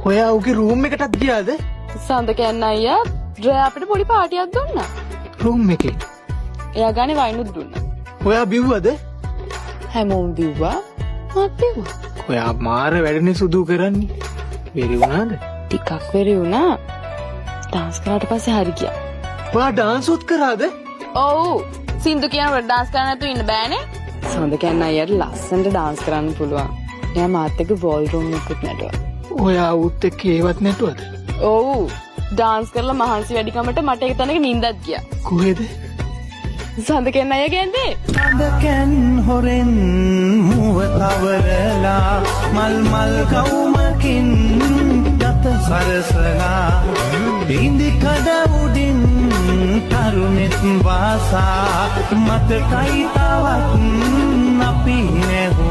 ඔයා උගේ රූම් එකටත් ගියාද? සඳ කියන්න අයියා ඩ්‍රෑ අපිට පොඩි පාටියක් දුන්නා. රූම් එකේ. එයා ගානේ වයින්ුත් දුන්නා. ඔයා බිව්වද? හැමෝම බිව්වා. මත් බිව්වා. ඔයා මාර වැඩනේ සුදු කරන්නේ. වෙරි වුණාද? ටිකක් වෙරි වුණා. ඩාන්ස් කරාට පස්සේ හරි ගියා. ඔයා ඩාන්ස් උත් කරාද? ඔව්. සින්දු කියනකොට ඩාන්ස් කරන්න නැතුව ඉන්න බෑනේ. සඳ කියන්න අයියාට ලස්සනට ඩාන්ස් කරන්න පුළුවන්. එයා මාත් එක්ක බෝල් රූම් එකකුත් නැටුවා. ඔයා උත් එක්ක ඒවත් නැටුවද? ඔව්. ඩාන්ස් කරලා මහන්සි වැඩිකමට මට ඒක තැනක නිින්දත් ගියා. කොහෙද? සඳ කියන්න අයියා කියන්නේ. අදකැන් හොරෙන් මුව තවරලා මල් මල් කවුමකින් ගත සරසලා ඉන්දි කඩ උඩින් තරුණෙත් වාසා මතකයි තවත් අපි නැහු